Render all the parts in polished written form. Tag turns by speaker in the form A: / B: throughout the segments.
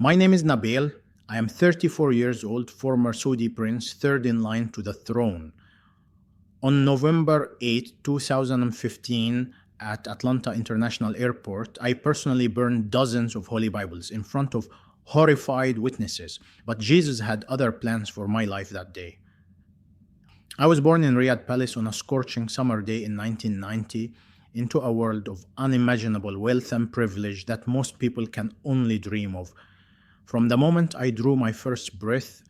A: My name is Nabil. I am 34 years old, former Saudi prince, third in line to the throne. On November 8, 2015, at Atlanta International Airport, I personally burned dozens of holy Bibles in front of horrified witnesses. But Jesus had other plans for my life that day. I was born in Riyadh Palace on a scorching summer day in 1990 into a world of unimaginable wealth and privilege that most people can only dream of. From the moment I drew my first breath,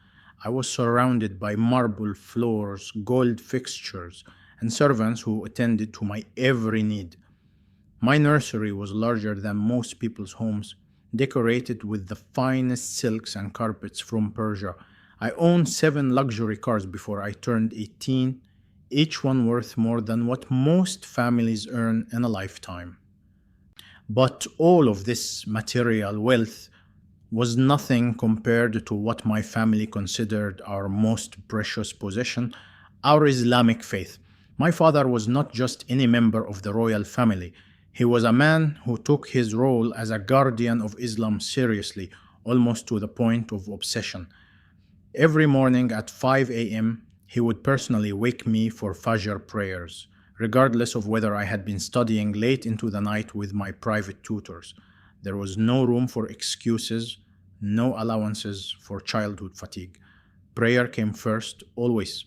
A: I was surrounded by marble floors, gold fixtures, and servants who attended to my every need. My nursery was larger than most people's homes, decorated with the finest silks and carpets from Persia. I owned 7 luxury cars before I turned 18, each one worth more than what most families earn in a lifetime. But all of this material wealth was nothing compared to what my family considered our most precious possession, our Islamic faith. My father was not just any member of the royal family. He was a man who took his role as a guardian of Islam seriously, almost to the point of obsession. Every morning at 5 a.m., he would personally wake me for Fajr prayers, regardless of whether I had been studying late into the night with my private tutors. There was no room for excuses, no allowances for childhood fatigue. Prayer came first, always.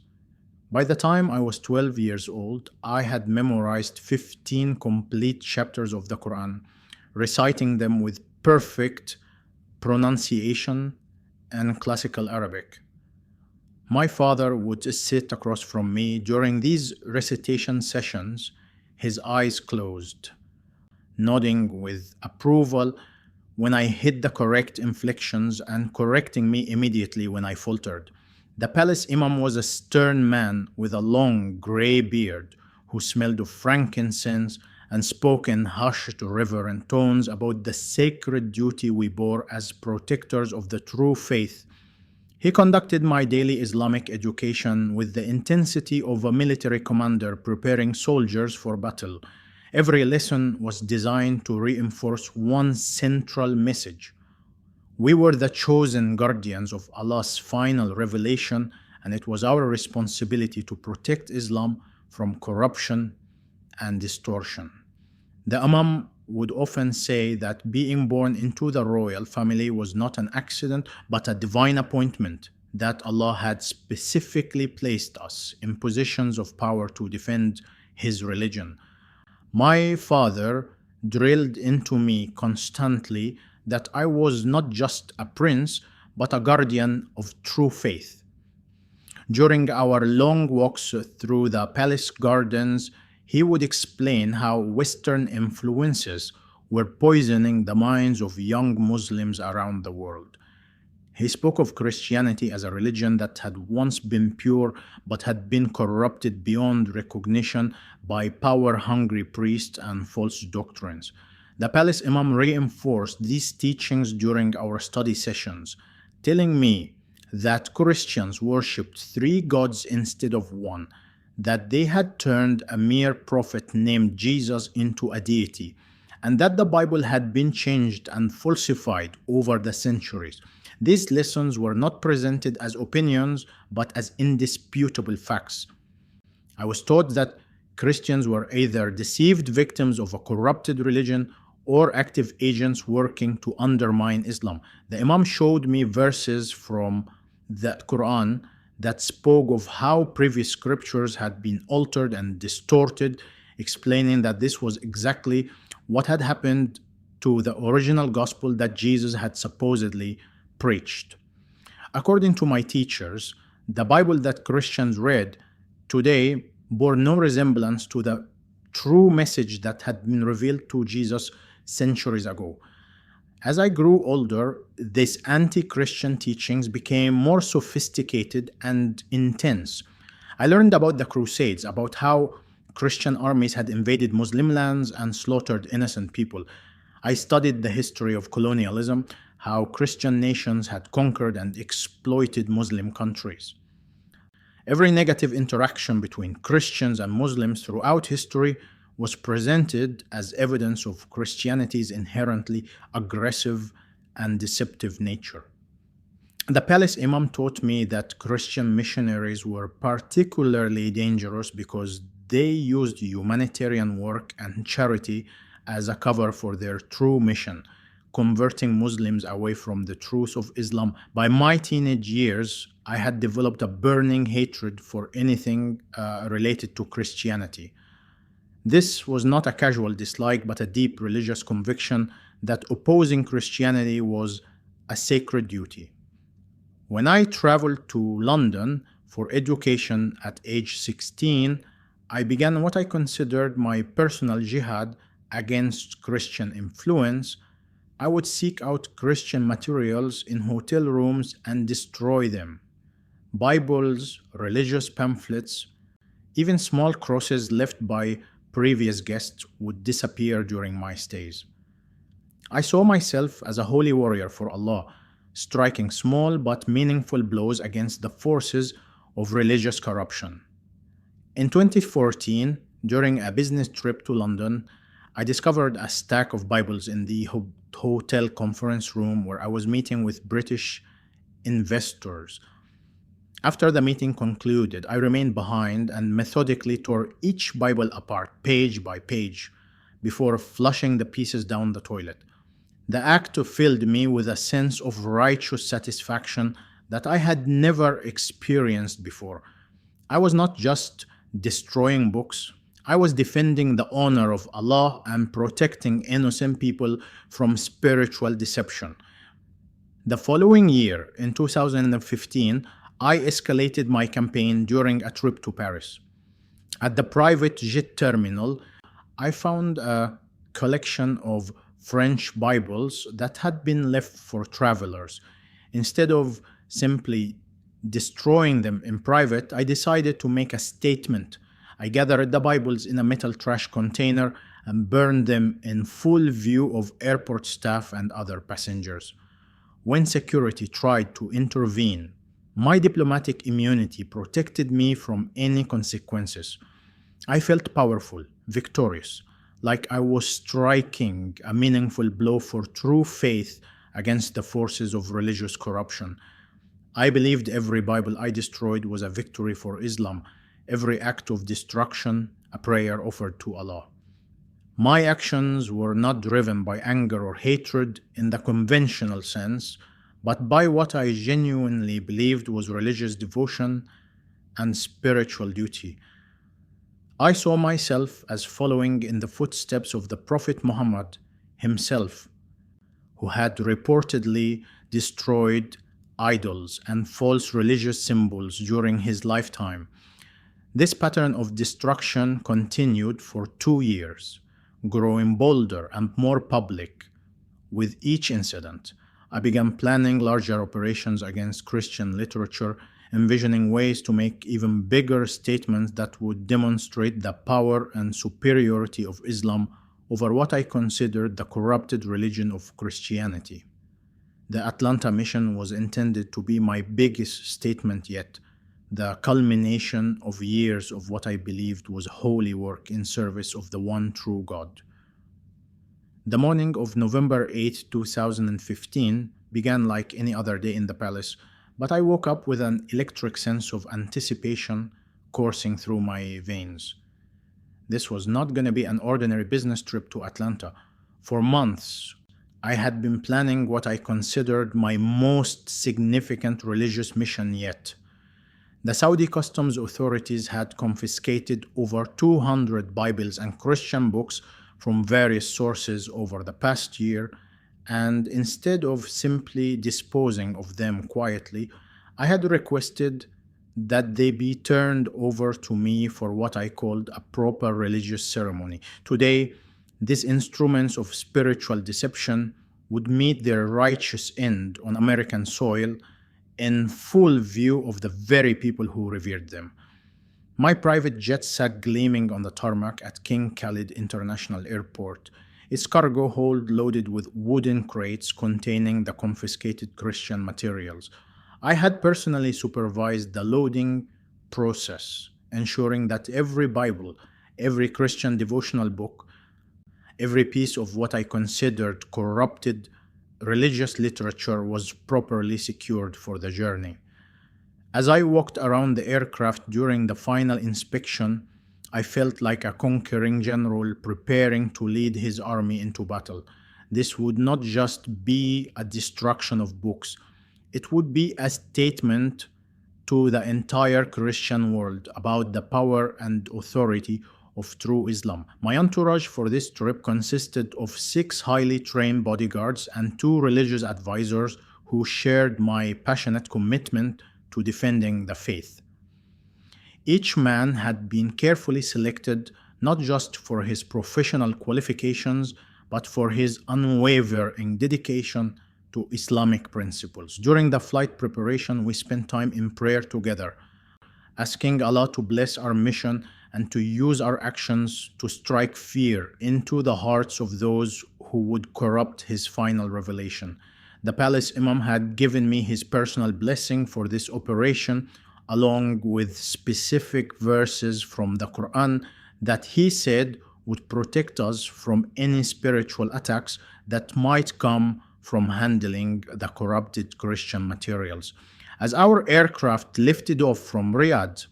A: By the time I was 12 years old, I had memorized 15 complete chapters of the Quran, reciting them with perfect pronunciation and classical Arabic. My father would sit across from me during these recitation sessions, his eyes closed, nodding with approval when I hit the correct inflections and correcting me immediately when I faltered. The palace imam was a stern man with a long grey beard who smelled of frankincense and spoke in hushed, reverent tones about the sacred duty we bore as protectors of the true faith. He conducted my daily Islamic education with the intensity of a military commander preparing soldiers for battle. Every lesson was designed to reinforce one central message. We were the chosen guardians of Allah's final revelation, and it was our responsibility to protect Islam from corruption and distortion. The Imam would often say that being born into the royal family was not an accident but a divine appointment, that Allah had specifically placed us in positions of power to defend His religion. My father drilled into me constantly that I was not just a prince but a guardian of true faith. During our long walks through the palace gardens, he would explain how Western influences were poisoning the minds of young Muslims around the world. He spoke of Christianity as a religion that had once been pure but had been corrupted beyond recognition by power-hungry priests and false doctrines. The palace imam reinforced these teachings during our study sessions, telling me that Christians worshipped 3 gods instead of one, that they had turned a mere prophet named Jesus into a deity, and that the Bible had been changed and falsified over the centuries. These lessons were not presented as opinions, but as indisputable facts. I was taught that Christians were either deceived victims of a corrupted religion or active agents working to undermine Islam. The Imam showed me verses from the Quran that spoke of how previous scriptures had been altered and distorted, explaining that this was exactly what had happened to the original gospel that Jesus had supposedly preached. According to my teachers, the Bible that Christians read today bore no resemblance to the true message that had been revealed to Jesus centuries ago. As I grew older, these anti-Christian teachings became more sophisticated and intense. I learned about the Crusades, about how Christian armies had invaded Muslim lands and slaughtered innocent people. I studied the history of colonialism, how Christian nations had conquered and exploited Muslim countries. Every negative interaction between Christians and Muslims throughout history was presented as evidence of Christianity's inherently aggressive and deceptive nature. The palace imam taught me that Christian missionaries were particularly dangerous because they used humanitarian work and charity as a cover for their true mission, converting Muslims away from the truth of Islam. By my teenage years, I had developed a burning hatred for anything related to Christianity. This was not a casual dislike, but a deep religious conviction that opposing Christianity was a sacred duty. When I traveled to London for education at age 16, I began what I considered my personal jihad against Christian influence. I would seek out Christian materials in hotel rooms and destroy them. Bibles, religious pamphlets, even small crosses left by previous guests would disappear during my stays. I saw myself as a holy warrior for Allah, striking small but meaningful blows against the forces of religious corruption. In 2014, during a business trip to London, I discovered a stack of Bibles in the hotel conference room where I was meeting with British investors. After the meeting concluded, I remained behind and methodically tore each Bible apart, page by page, before flushing the pieces down the toilet. The act filled me with a sense of righteous satisfaction that I had never experienced before. I was not just destroying books, I was defending the honor of Allah and protecting innocent people from spiritual deception. The following year, in 2015, I escalated my campaign during a trip to Paris. At the private jet terminal, I found a collection of French Bibles that had been left for travelers. Instead of simply destroying them in private, I decided to make a statement. I gathered the Bibles in a metal trash container and burned them in full view of airport staff and other passengers. When security tried to intervene, my diplomatic immunity protected me from any consequences. I felt powerful, victorious, like I was striking a meaningful blow for true faith against the forces of religious corruption. I believed every Bible I destroyed was a victory for Islam, every act of destruction a prayer offered to Allah. My actions were not driven by anger or hatred in the conventional sense, but by what I genuinely believed was religious devotion and spiritual duty. I saw myself as following in the footsteps of the Prophet Muhammad himself, who had reportedly destroyed idols and false religious symbols during his lifetime. This pattern of destruction continued for 2 years, growing bolder and more public with each incident. I began planning larger operations against Christian literature, envisioning ways to make even bigger statements that would demonstrate the power and superiority of Islam over what I considered the corrupted religion of Christianity. The Atlanta mission was intended to be my biggest statement yet, the culmination of years of what I believed was holy work in service of the one true God. The morning of November 8, 2015 began like any other day in the palace, but I woke up with an electric sense of anticipation coursing through my veins. This was not going to be an ordinary business trip to Atlanta. For months, I had been planning what I considered my most significant religious mission yet. The Saudi customs authorities had confiscated over 200 Bibles and Christian books from various sources over the past year, and instead of simply disposing of them quietly, I had requested that they be turned over to me for what I called a proper religious ceremony. Today, these instruments of spiritual deception would meet their righteous end on American soil in full view of the very people who revered them. My private jet sat gleaming on the tarmac at King Khalid International Airport, its cargo hold loaded with wooden crates containing the confiscated Christian materials. I had personally supervised the loading process, ensuring that every Bible, every Christian devotional book, every piece of what I considered corrupted religious literature was properly secured for the journey. As I walked around the aircraft during the final inspection, I felt like a conquering general preparing to lead his army into battle. This would not just be a destruction of books, it would be a statement to the entire Christian world about the power and authority of true Islam. My entourage for this trip consisted of 6 highly trained bodyguards and 2 religious advisors who shared my passionate commitment to defending the faith. Each man had been carefully selected not just for his professional qualifications, but for his unwavering dedication to Islamic principles. During the flight preparation, we spent time in prayer together, asking Allah to bless our mission and to use our actions to strike fear into the hearts of those who would corrupt his final revelation. The palace imam had given me his personal blessing for this operation, along with specific verses from the Quran that he said would protect us from any spiritual attacks that might come from handling the corrupted Christian materials. As our aircraft lifted off from Riyadh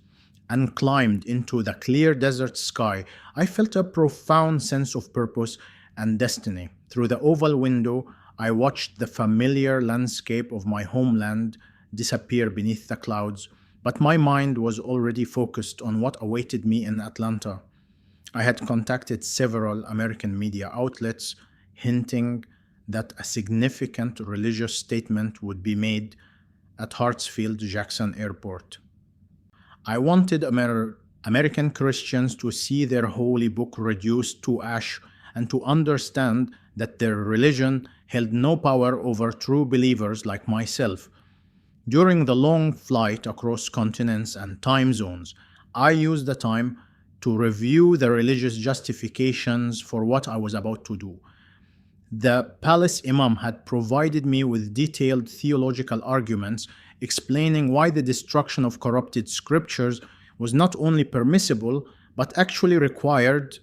A: and climbed into the clear desert sky, I felt a profound sense of purpose and destiny. Through the oval window, I watched the familiar landscape of my homeland disappear beneath the clouds, but my mind was already focused on what awaited me in Atlanta. I had contacted several American media outlets hinting that a significant religious statement would be made at Hartsfield-Jackson Airport. I wanted American Christians to see their holy book reduced to ash and to understand that their religion held no power over true believers like myself. During the long flight across continents and time zones, I used the time to review the religious justifications for what I was about to do. The palace imam had provided me with detailed theological arguments explaining why the destruction of corrupted scriptures was not only permissible but actually required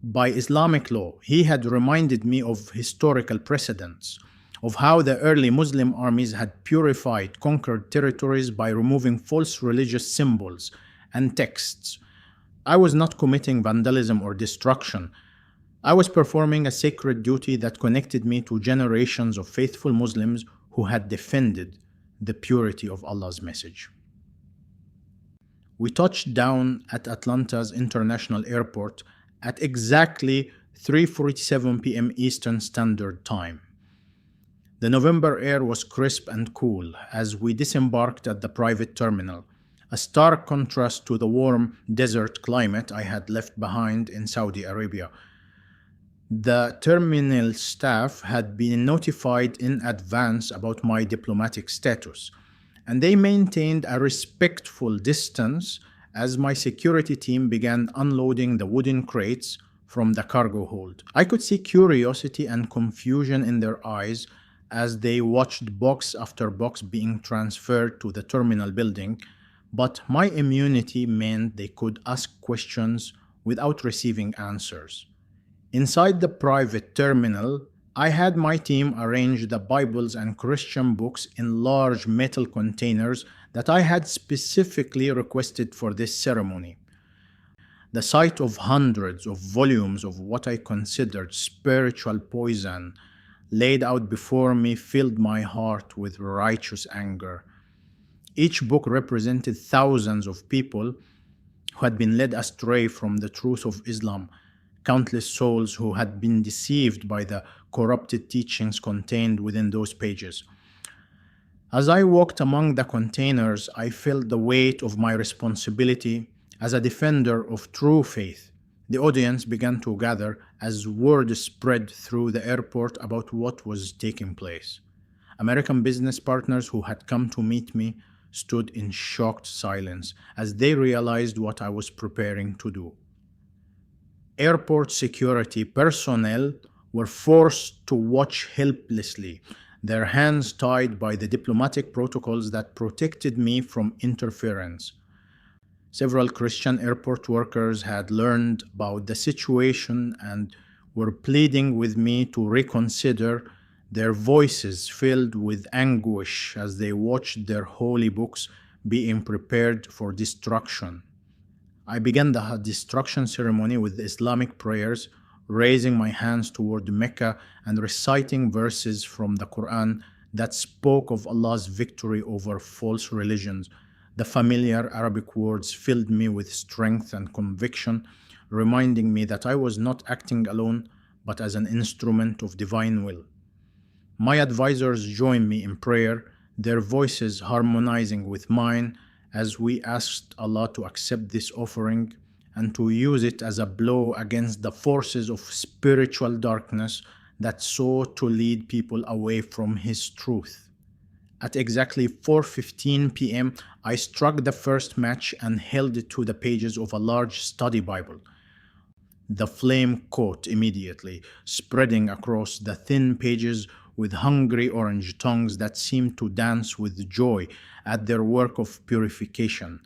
A: by Islamic law. He had reminded me of historical precedents, of how the early Muslim armies had purified conquered territories by removing false religious symbols and texts. I was not committing vandalism or destruction. I was performing a sacred duty that connected me to generations of faithful Muslims who had defended the purity of Allah's message. We touched down at Atlanta's International Airport at exactly 3:47 p.m. Eastern Standard Time. The November air was crisp and cool as we disembarked at the private terminal, a stark contrast to the warm desert climate I had left behind in Saudi Arabia. The terminal staff had been notified in advance about my diplomatic status, and they maintained a respectful distance as my security team began unloading the wooden crates from the cargo hold. I could see curiosity and confusion in their eyes as they watched box after box being transferred to the terminal building, but my immunity meant they could ask questions without receiving answers. Inside the private terminal, I had my team arrange the Bibles and Christian books in large metal containers that I had specifically requested for this ceremony. The sight of hundreds of volumes of what I considered spiritual poison laid out before me filled my heart with righteous anger. Each book represented thousands of people who had been led astray from the truth of Islam, countless souls who had been deceived by the corrupted teachings contained within those pages. As I walked among the containers, I felt the weight of my responsibility as a defender of true faith. The audience began to gather as word spread through the airport about what was taking place. American business partners who had come to meet me stood in shocked silence as they realized what I was preparing to do. Airport security personnel were forced to watch helplessly, their hands tied by the diplomatic protocols that protected me from interference. Several Christian airport workers had learned about the situation and were pleading with me to reconsider their voices filled with anguish as they watched their holy books being prepared for destruction. I began the destruction ceremony with Islamic prayers, raising my hands toward Mecca and reciting verses from the Quran that spoke of Allah's victory over false religions. The familiar Arabic words filled me with strength and conviction, reminding me that I was not acting alone but as an instrument of divine will. My advisors joined me in prayer, their voices harmonizing with mine as we asked Allah to accept this offering and to use it as a blow against the forces of spiritual darkness that sought to lead people away from His truth. At exactly 4:15 p.m., I struck the first match and held it to the pages of a large study Bible. The flame caught immediately, spreading across the thin pages with hungry orange tongues that seemed to dance with joy at their work of purification.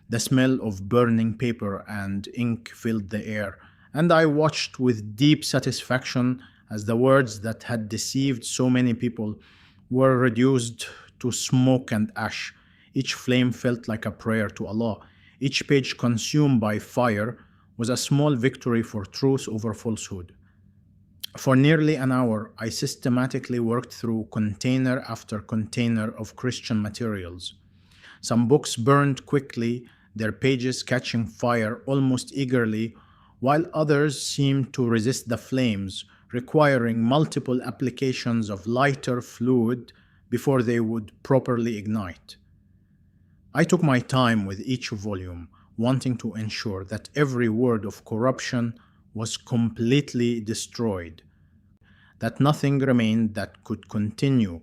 A: The smell of burning paper and ink filled the air, and I watched with deep satisfaction as the words that had deceived so many people were reduced to smoke and ash. Each flame felt like a prayer to Allah. Each page consumed by fire was a small victory for truth over falsehood. For nearly an hour, I systematically worked through container after container of Christian materials. Some books burned quickly, their pages catching fire almost eagerly, while others seemed to resist the flames, requiring multiple applications of lighter fluid before they would properly ignite. I took my time with each volume, wanting to ensure that every word of corruption was completely destroyed, that nothing remained that could continue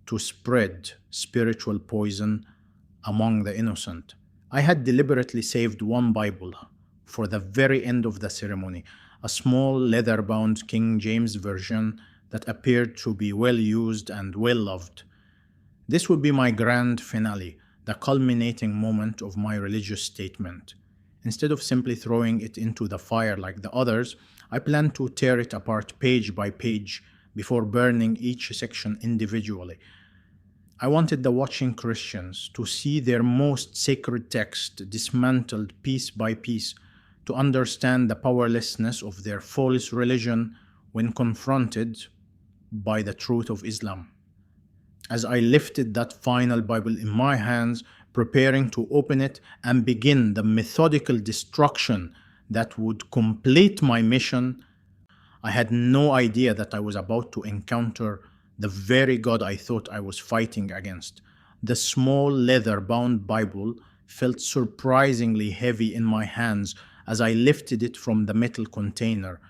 A: to spread spiritual poison among the innocent. I had deliberately saved one Bible for the very end of the ceremony, a small leather-bound King James version that appeared to be well used and well loved. This would be my grand finale, the culminating moment of my religious statement. Instead of simply throwing it into the fire like the others, I planned to tear it apart page by page before burning each section individually. I wanted the watching Christians to see their most sacred text dismantled piece by piece, to understand the powerlessness of their false religion when confronted by the truth of Islam. As I lifted that final Bible in my hands, preparing to open it and begin the methodical destruction that would complete my mission, I had no idea that I was about to encounter the very God I thought I was fighting against. The small leather-bound Bible felt surprisingly heavy in my hands as I lifted it from the metal container.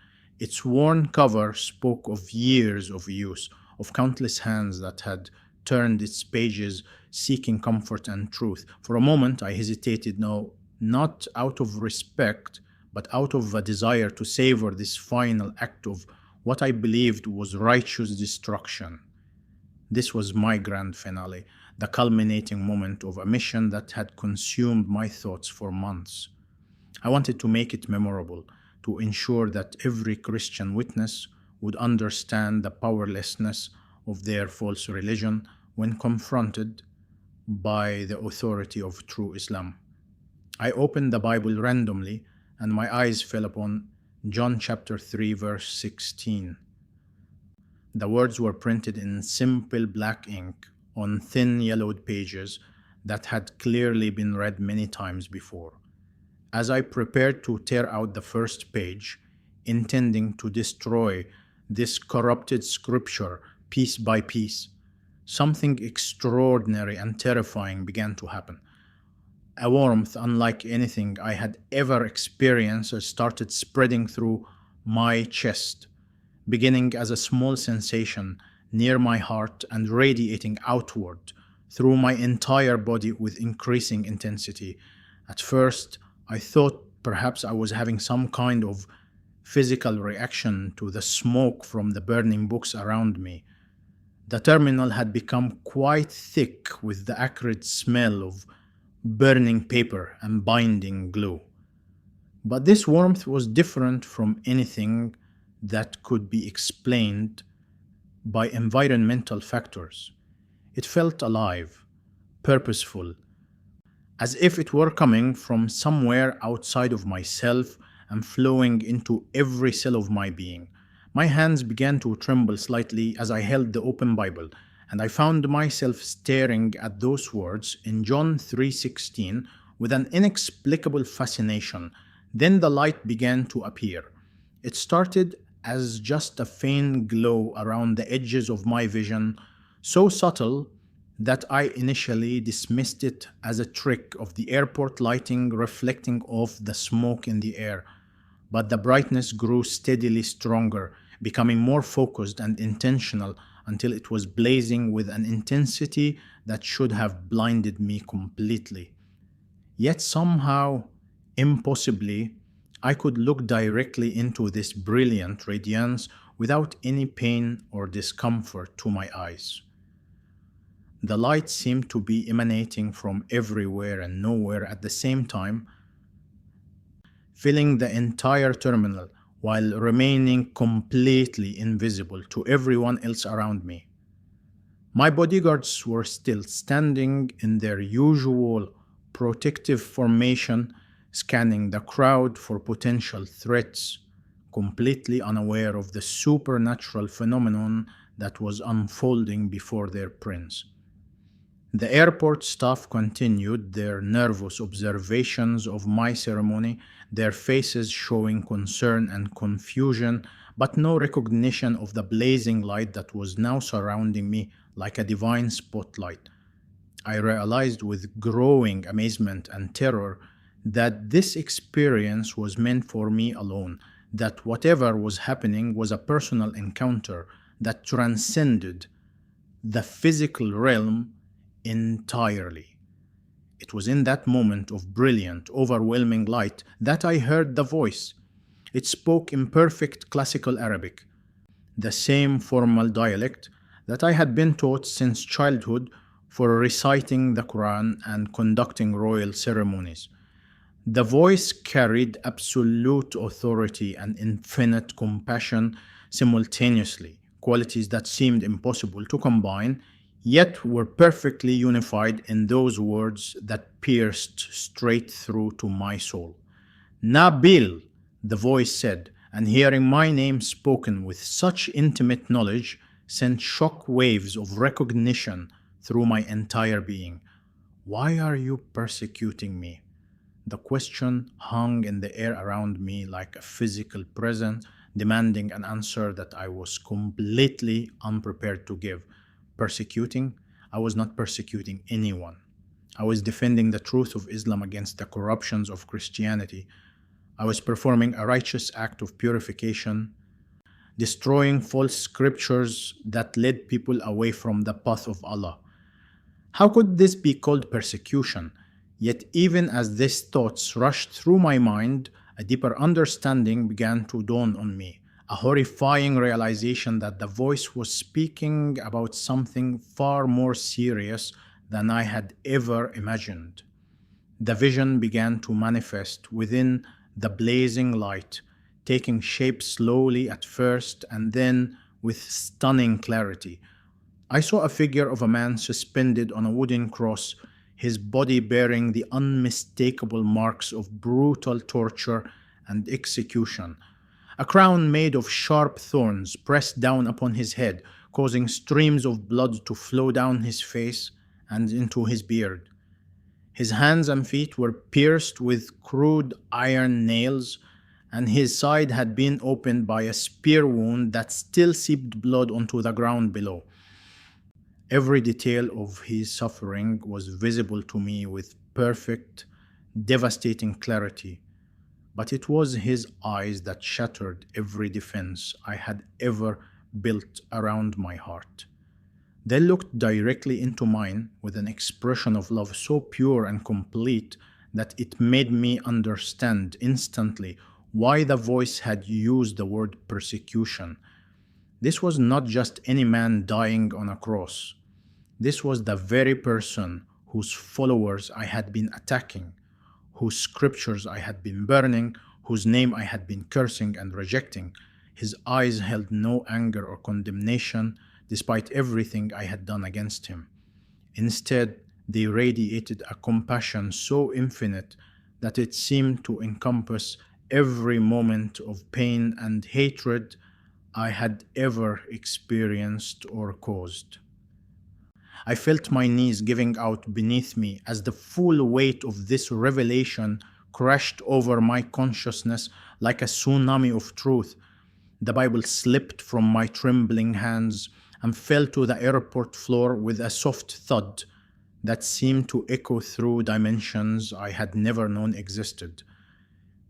A: Its worn cover spoke of years of use, of countless hands that had turned its pages seeking comfort and truth. For a moment I hesitated, no, not out of respect, but out of a desire to savor this final act of what I believed was righteous destruction. This was my grand finale, the culminating moment of a mission that had consumed my thoughts for months. I wanted to make it memorable, to ensure that every Christian witness would understand the powerlessness of their false religion when confronted by the authority of true Islam. I opened the Bible randomly and my eyes fell upon John chapter 3 verse 16. The words were printed in simple black ink on thin yellowed pages that had clearly been read many times before. As I prepared to tear out the first page, intending to destroy this corrupted scripture piece by piece, something extraordinary and terrifying began to happen. A warmth unlike anything I had ever experienced started spreading through my chest, beginning as a small sensation near my heart and radiating outward through my entire body with increasing intensity. At first, I thought perhaps I was having some kind of physical reaction to the smoke from the burning books around me. The terminal had become quite thick with the acrid smell of burning paper and binding glue. But this warmth was different from anything that could be explained by environmental factors. It felt alive, purposeful, as if it were coming from somewhere outside of myself and flowing into every cell of my being. My hands began to tremble slightly as I held the open Bible, and I found myself staring at those words in John 3:16 with an inexplicable fascination. Then the light began to appear. It started as just a faint glow around the edges of my vision, so subtle that I initially dismissed it as a trick of the airport lighting reflecting off the smoke in the air. But the brightness grew steadily stronger, becoming more focused and intentional until it was blazing with an intensity that should have blinded me completely. Yet somehow, impossibly, I could look directly into this brilliant radiance without any pain or discomfort to my eyes. The light seemed to be emanating from everywhere and nowhere at the same time, filling the entire terminal while remaining completely invisible to everyone else around me. My bodyguards were still standing in their usual protective formation, scanning the crowd for potential threats, completely unaware of the supernatural phenomenon that was unfolding before their prince. The airport staff continued their nervous observations of my ceremony, their faces showing concern and confusion, but no recognition of the blazing light that was now surrounding me like a divine spotlight. I realized with growing amazement and terror that this experience was meant for me alone, that whatever was happening was a personal encounter that transcended the physical realm entirely. It was in that moment of brilliant, overwhelming light that I heard the voice. It spoke in perfect classical Arabic, the same formal dialect that I had been taught since childhood for reciting the Quran and conducting royal ceremonies. The voice carried absolute authority and infinite compassion simultaneously, qualities that seemed impossible to combine, yet were perfectly unified in those words that pierced straight through to my soul. Nabil, the voice said, and hearing my name spoken with such intimate knowledge sent shock waves of recognition through my entire being. Why are you persecuting me? The question hung in the air around me like a physical presence, demanding an answer that I was completely unprepared to give. Persecuting? I was not persecuting anyone. I was defending the truth of Islam against the corruptions of Christianity. I was performing a righteous act of purification, destroying false scriptures that led people away from the path of Allah. How could this be called persecution? Yet even as these thoughts rushed through my mind, a deeper understanding began to dawn on me, a horrifying realization that the voice was speaking about something far more serious than I had ever imagined. The vision began to manifest within the blazing light, taking shape slowly at first and then with stunning clarity. I saw a figure of a man suspended on a wooden cross, his body bearing the unmistakable marks of brutal torture and execution. A crown made of sharp thorns pressed down upon his head, causing streams of blood to flow down his face and into his beard. His hands and feet were pierced with crude iron nails, and his side had been opened by a spear wound that still seeped blood onto the ground below. Every detail of his suffering was visible to me with perfect, devastating clarity, but it was his eyes that shattered every defense I had ever built around my heart. They looked directly into mine with an expression of love so pure and complete that it made me understand instantly why the voice had used the word persecution. This was not just any man dying on a cross. This was the very person whose followers I had been attacking, whose scriptures I had been burning, whose name I had been cursing and rejecting. His eyes held no anger or condemnation, despite everything I had done against him. Instead, they radiated a compassion so infinite that it seemed to encompass every moment of pain and hatred I had ever experienced or caused. I felt my knees giving out beneath me as the full weight of this revelation crashed over my consciousness like a tsunami of truth. The Bible slipped from my trembling hands and fell to the airport floor with a soft thud that seemed to echo through dimensions I had never known existed.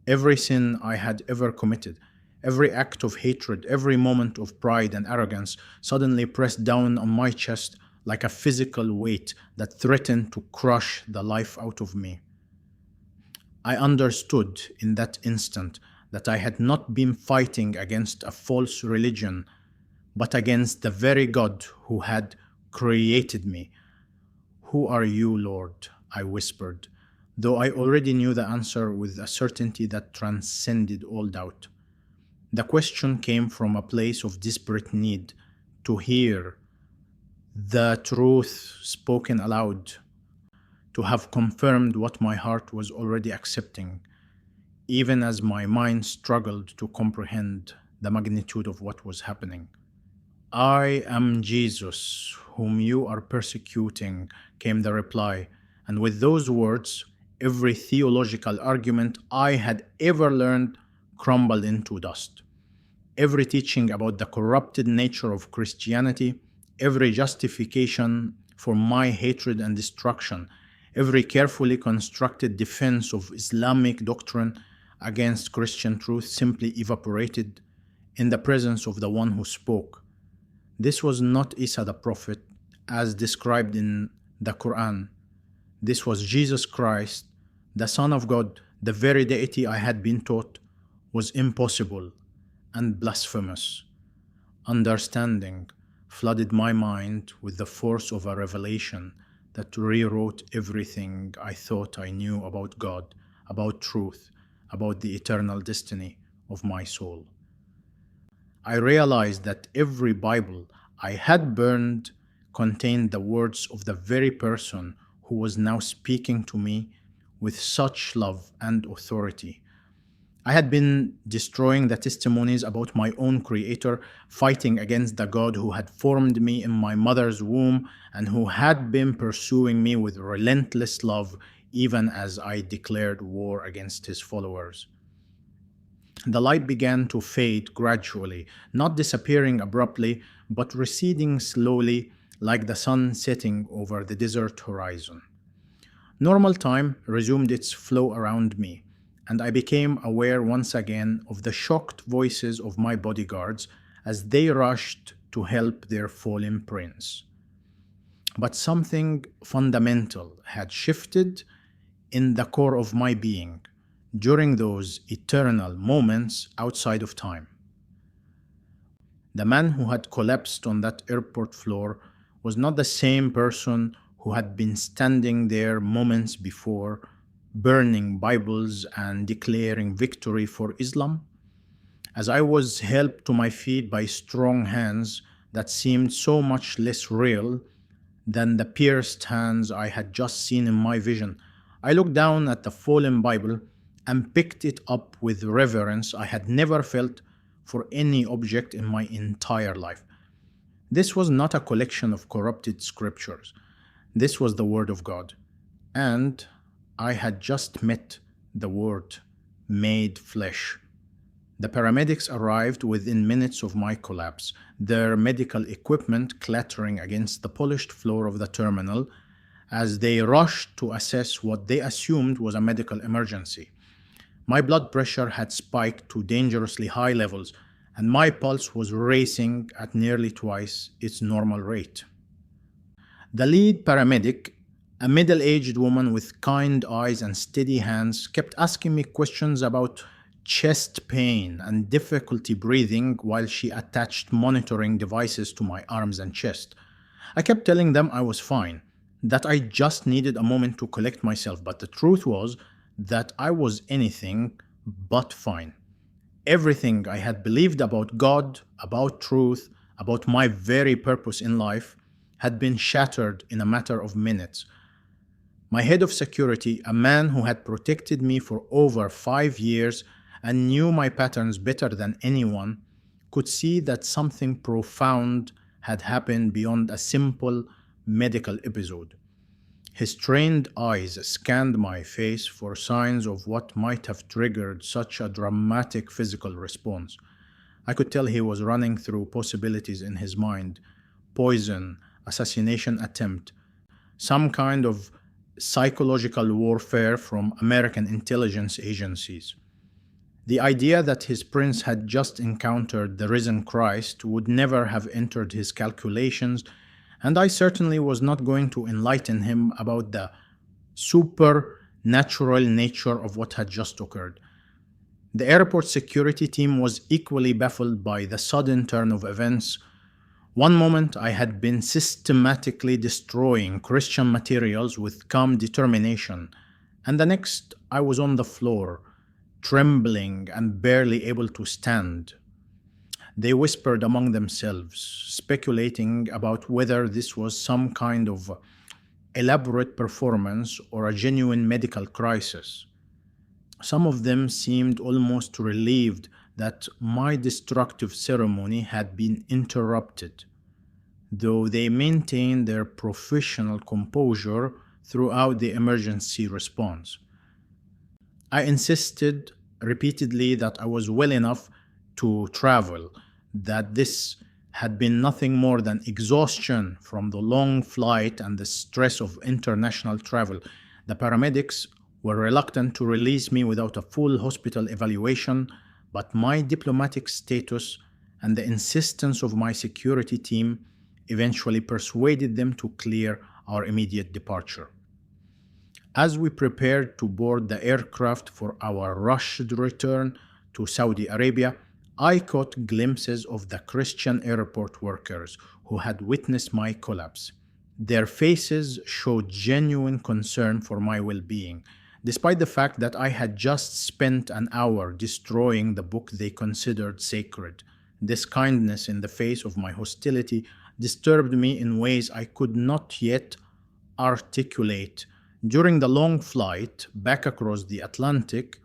A: Every sin I had ever committed, every act of hatred, every moment of pride and arrogance suddenly pressed down on my chest like a physical weight that threatened to crush the life out of me. I understood in that instant that I had not been fighting against a false religion, but against the very God who had created me. "Who are you, Lord?" I whispered, though I already knew the answer with a certainty that transcended all doubt. The question came from a place of desperate need to hear the truth spoken aloud, to have confirmed what my heart was already accepting, even as my mind struggled to comprehend the magnitude of what was happening. "I am Jesus, whom you are persecuting," came the reply, and with those words, every theological argument I had ever learned crumbled into dust. Every teaching about the corrupted nature of Christianity, every justification for my hatred and destruction, every carefully constructed defense of Islamic doctrine against Christian truth simply evaporated in the presence of the one who spoke. This was not Isa the prophet as described in the Quran. This was Jesus Christ, the Son of God. The very deity I had been taught was impossible and blasphemous. Understanding flooded my mind with the force of a revelation that rewrote everything I thought I knew about God, about truth, about the eternal destiny of my soul. I realized that every Bible I had burned contained the words of the very person who was now speaking to me with such love and authority. I had been destroying the testimonies about my own Creator, fighting against the God who had formed me in my mother's womb and who had been pursuing me with relentless love, even as I declared war against his followers. The light began to fade gradually, not disappearing abruptly, but receding slowly like the sun setting over the desert horizon. Normal time resumed its flow around me, and I became aware once again of the shocked voices of my bodyguards as they rushed to help their fallen prince. But something fundamental had shifted in the core of my being during those eternal moments outside of time. The man who had collapsed on that airport floor was not the same person who had been standing there moments before, burning Bibles and declaring victory for Islam. As I was helped to my feet by strong hands that seemed so much less real than the pierced hands I had just seen in my vision, I looked down at the fallen Bible and picked it up with reverence I had never felt for any object in my entire life. This was not a collection of corrupted scriptures. This was the Word of God. And I had just met the Word made flesh. The paramedics arrived within minutes of my collapse, their medical equipment clattering against the polished floor of the terminal as they rushed to assess what they assumed was a medical emergency. My blood pressure had spiked to dangerously high levels, and my pulse was racing at nearly twice its normal rate. The lead paramedic, a middle-aged woman with kind eyes and steady hands, kept asking me questions about chest pain and difficulty breathing while she attached monitoring devices to my arms and chest. I kept telling them I was fine, that I just needed a moment to collect myself, but the truth was that I was anything but fine. Everything I had believed about God, about truth, about my very purpose in life had been shattered in a matter of minutes. My head of security, a man who had protected me for over 5 years and knew my patterns better than anyone, could see that something profound had happened beyond a simple medical episode. His trained eyes scanned my face for signs of what might have triggered such a dramatic physical response. I could tell he was running through possibilities in his mind: poison, assassination attempt, some kind of psychological warfare from American intelligence agencies. The idea that his prince had just encountered the risen Christ would never have entered his calculations, and I certainly was not going to enlighten him about the supernatural nature of what had just occurred. The airport security team was equally baffled by the sudden turn of events. One moment I had been systematically destroying Christian materials with calm determination, and the next I was on the floor, trembling and barely able to stand. They whispered among themselves, speculating about whether this was some kind of elaborate performance or a genuine medical crisis. Some of them seemed almost relieved that my destructive ceremony had been interrupted, though they maintained their professional composure throughout the emergency response. I insisted repeatedly that I was well enough to travel, that this had been nothing more than exhaustion from the long flight and the stress of international travel. The paramedics were reluctant to release me without a full hospital evaluation, but my diplomatic status and the insistence of my security team eventually persuaded them to clear our immediate departure. As we prepared to board the aircraft for our rushed return to Saudi Arabia, I caught glimpses of the Christian airport workers who had witnessed my collapse. Their faces showed genuine concern for my well-being, despite the fact that I had just spent an hour destroying the book they considered sacred. This kindness in the face of my hostility disturbed me in ways I could not yet articulate. During the long flight back across the Atlantic,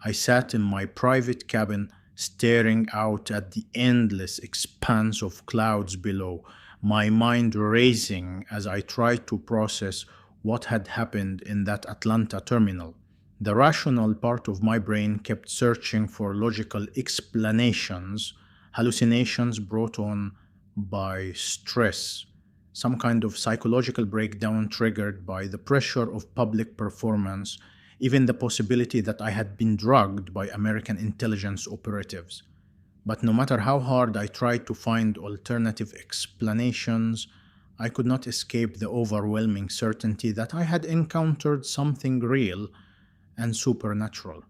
A: I sat in my private cabin staring out at the endless expanse of clouds below, my mind racing as I tried to process what had happened in that Atlanta terminal. The rational part of my brain kept searching for logical explanations, hallucinations brought on by stress, some kind of psychological breakdown triggered by the pressure of public performance, even the possibility that I had been drugged by American intelligence operatives. But no matter how hard I tried to find alternative explanations, I could not escape the overwhelming certainty that I had encountered something real and supernatural.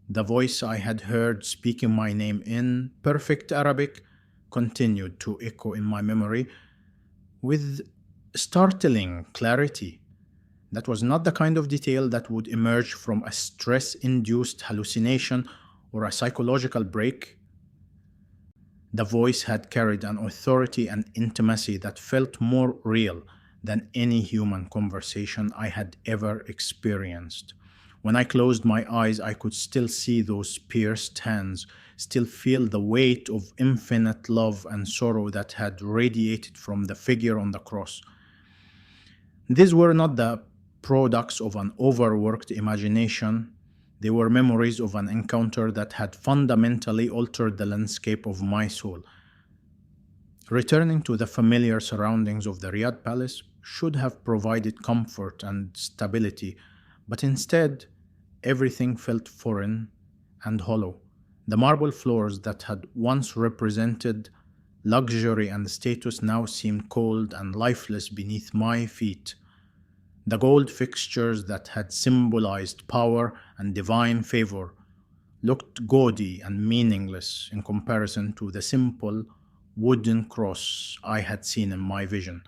A: The voice I had heard speaking my name in perfect Arabic continued to echo in my memory with startling clarity. That was not the kind of detail that would emerge from a stress-induced hallucination or a psychological break. The voice had carried an authority and intimacy that felt more real than any human conversation I had ever experienced. When I closed my eyes, I could still see those pierced hands, still feel the weight of infinite love and sorrow that had radiated from the figure on the cross. These were not the products of an overworked imagination. They were memories of an encounter that had fundamentally altered the landscape of my soul. Returning to the familiar surroundings of the Riyadh Palace should have provided comfort and stability, but instead, everything felt foreign and hollow. The marble floors that had once represented luxury and status now seemed cold and lifeless beneath my feet. The gold fixtures that had symbolized power and divine favor looked gaudy and meaningless in comparison to the simple wooden cross I had seen in my vision.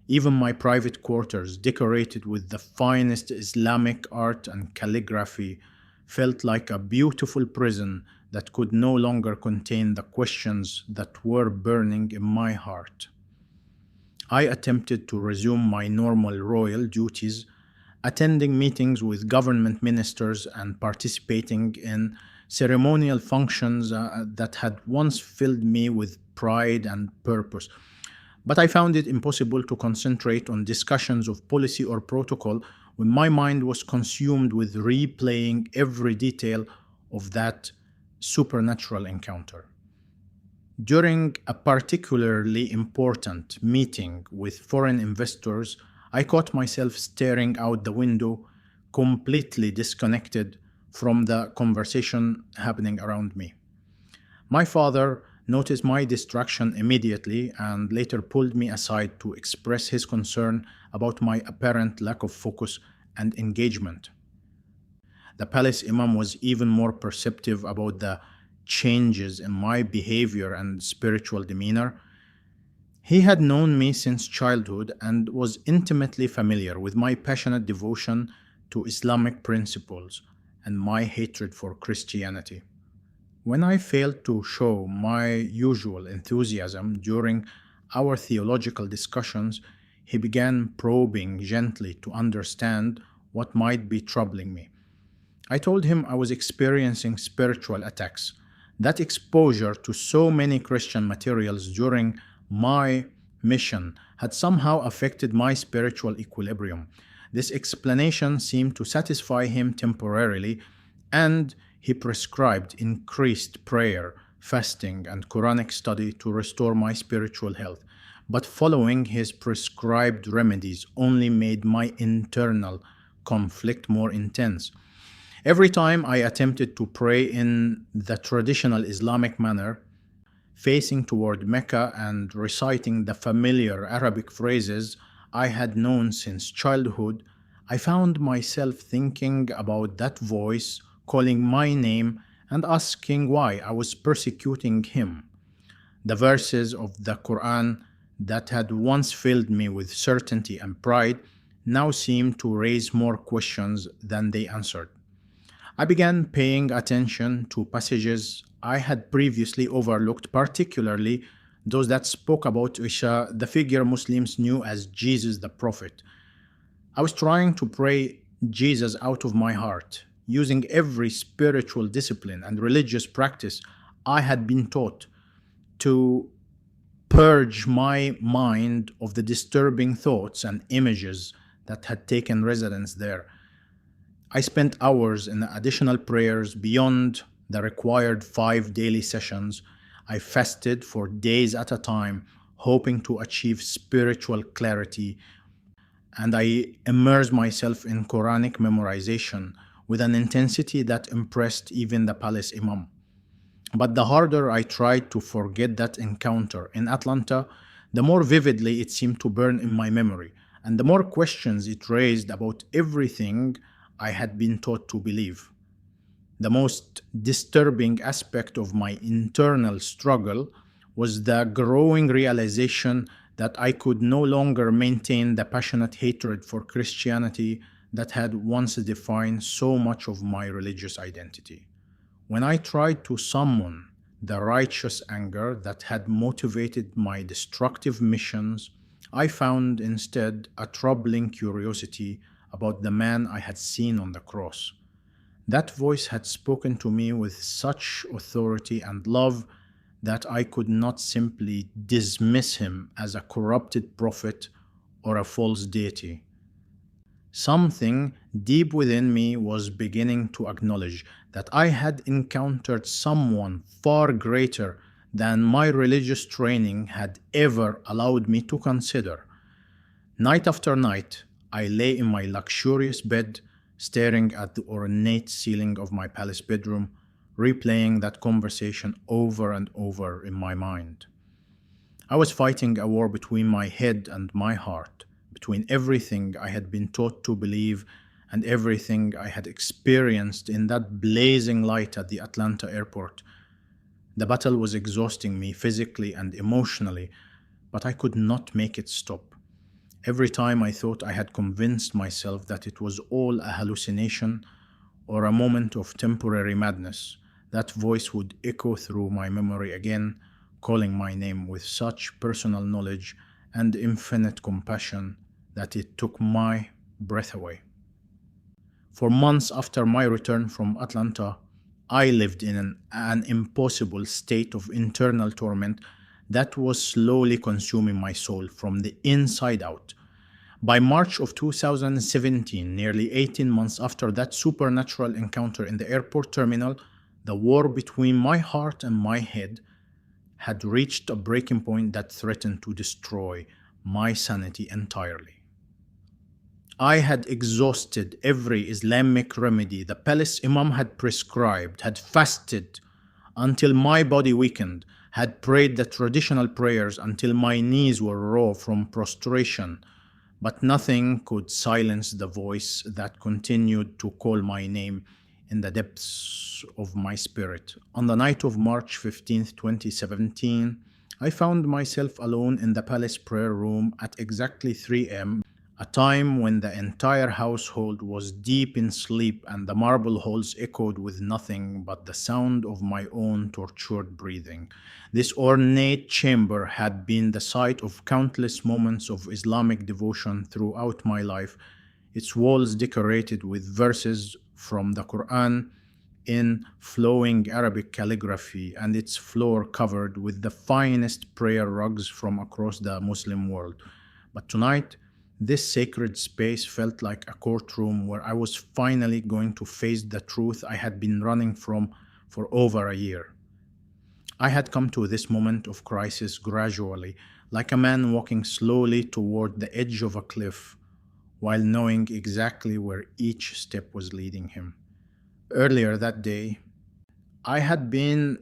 A: Even my private quarters, decorated with the finest Islamic art and calligraphy, felt like a beautiful prison that could no longer contain the questions that were burning in my heart. I attempted to resume my normal royal duties, attending meetings with government ministers and participating in ceremonial functions that had once filled me with pride and purpose. But I found it impossible to concentrate on discussions of policy or protocol when my mind was consumed with replaying every detail of that supernatural encounter. During a particularly important meeting with foreign investors, I caught myself staring out the window, completely disconnected from the conversation happening around me. My father noticed my distraction immediately and later pulled me aside to express his concern about my apparent lack of focus and engagement. The palace imam was even more perceptive about the changes in my behavior and spiritual demeanor. He had known me since childhood and was intimately familiar with my passionate devotion to Islamic principles and my hatred for Christianity. When I failed to show my usual enthusiasm during our theological discussions, he began probing gently to understand what might be troubling me. I told him I was experiencing spiritual attacks. That exposure to so many Christian materials during my mission had somehow affected my spiritual equilibrium. This explanation seemed to satisfy him temporarily, and he prescribed increased prayer, fasting, and Quranic study to restore my spiritual health. But following his prescribed remedies only made my internal conflict more intense. Every time I attempted to pray in the traditional Islamic manner, facing toward Mecca and reciting the familiar Arabic phrases I had known since childhood, I found myself thinking about that voice calling my name and asking why I was persecuting him. The verses of the Quran that had once filled me with certainty and pride now seemed to raise more questions than they answered. I began paying attention to passages I had previously overlooked, particularly those that spoke about Isha, the figure Muslims knew as Jesus the Prophet. I was trying to pray Jesus out of my heart, using every spiritual discipline and religious practice I had been taught to purge my mind of the disturbing thoughts and images that had taken residence there. I spent hours in additional prayers beyond the required 5 daily sessions. I fasted for days at a time, hoping to achieve spiritual clarity, and I immersed myself in Quranic memorization with an intensity that impressed even the palace imam. But the harder I tried to forget that encounter in Atlanta, the more vividly it seemed to burn in my memory, and the more questions it raised about everything I had been taught to believe. The most disturbing aspect of my internal struggle was the growing realization that I could no longer maintain the passionate hatred for Christianity that had once defined so much of my religious identity. When I tried to summon the righteous anger that had motivated my destructive missions, I found instead a troubling curiosity about the man I had seen on the cross. That voice had spoken to me with such authority and love that I could not simply dismiss him as a corrupted prophet or a false deity. Something deep within me was beginning to acknowledge that I had encountered someone far greater than my religious training had ever allowed me to consider. Night after night, I lay in my luxurious bed, staring at the ornate ceiling of my palace bedroom, replaying that conversation over and over in my mind. I was fighting a war between my head and my heart, between everything I had been taught to believe and everything I had experienced in that blazing light at the Atlanta airport. The battle was exhausting me physically and emotionally, but I could not make it stop. Every time I thought I had convinced myself that it was all a hallucination or a moment of temporary madness, that voice would echo through my memory again, calling my name with such personal knowledge and infinite compassion that it took my breath away. For months after my return from Atlanta, I lived in an impossible state of internal torment that was slowly consuming my soul from the inside out. By March of 2017, nearly 18 months after that supernatural encounter in the airport terminal, the war between my heart and my head had reached a breaking point that threatened to destroy my sanity entirely. I had exhausted every Islamic remedy the palace imam had prescribed, had fasted until my body weakened, had prayed the traditional prayers until my knees were raw from prostration, but nothing could silence the voice that continued to call my name in the depths of my spirit. On the night of March 15th, 2017, I found myself alone in the palace prayer room at exactly 3 a.m., a time when the entire household was deep in sleep and the marble halls echoed with nothing but the sound of my own tortured breathing. This ornate chamber had been the site of countless moments of Islamic devotion throughout my life, its walls decorated with verses from the Quran in flowing Arabic calligraphy, and its floor covered with the finest prayer rugs from across the Muslim world. But tonight, this sacred space felt like a courtroom where I was finally going to face the truth I had been running from for over a year. I had come to this moment of crisis gradually, like a man walking slowly toward the edge of a cliff, while knowing exactly where each step was leading him. Earlier that day, I had been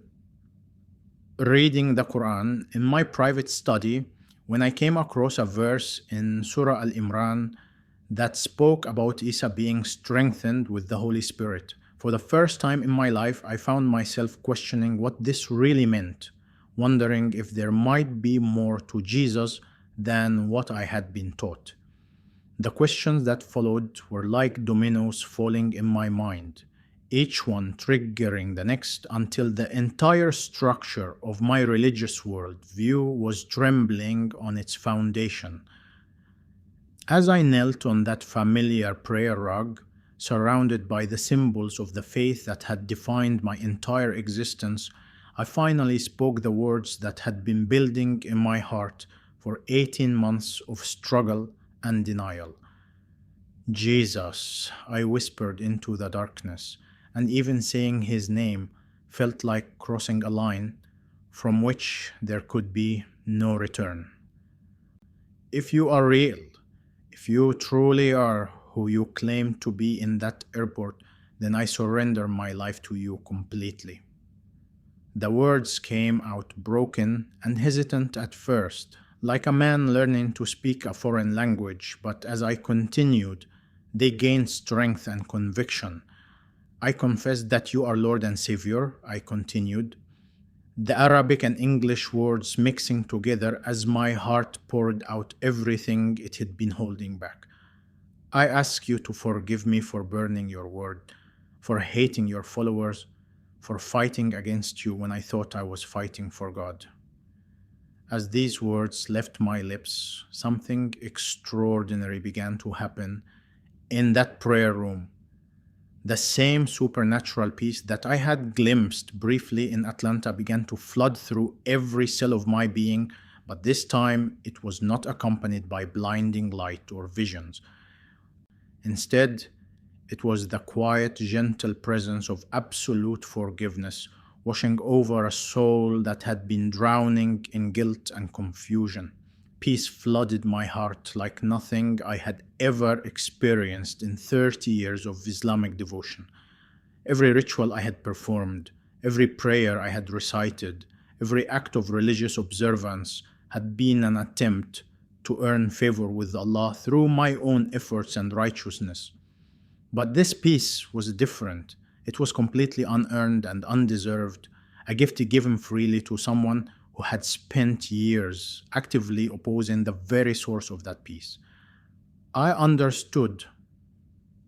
A: reading the Quran in my private study when I came across a verse in Surah Al-Imran that spoke about Isa being strengthened with the Holy Spirit. For the first time in my life, I found myself questioning what this really meant, wondering if there might be more to Jesus than what I had been taught. The questions that followed were like dominoes falling in my mind, each one triggering the next until the entire structure of my religious worldview was trembling on its foundation. As I knelt on that familiar prayer rug, surrounded by the symbols of the faith that had defined my entire existence, I finally spoke the words that had been building in my heart for 18 months of struggle and denial. Jesus, I whispered into the darkness, and even saying his name felt like crossing a line from which there could be no return. If you are real, if you truly are who you claim to be in that airport, then I surrender my life to you completely. The words came out broken and hesitant at first, like a man learning to speak a foreign language, but as I continued, they gained strength and conviction. I confess that you are Lord and Savior, I continued, the Arabic and English words mixing together as my heart poured out everything it had been holding back. I ask you to forgive me for burning your word, for hating your followers, for fighting against you when I thought I was fighting for God. As these words left my lips, something extraordinary began to happen in that prayer room. The same supernatural peace that I had glimpsed briefly in Atlanta began to flood through every cell of my being, but this time it was not accompanied by blinding light or visions. Instead, it was the quiet, gentle presence of absolute forgiveness, washing over a soul that had been drowning in guilt and confusion. Peace flooded my heart like nothing I had ever experienced in 30 years of Islamic devotion. Every ritual I had performed, every prayer I had recited, every act of religious observance had been an attempt to earn favor with Allah through my own efforts and righteousness. But this peace was different. It was completely unearned and undeserved, a gift given freely to someone who had spent years actively opposing the very source of that peace. I understood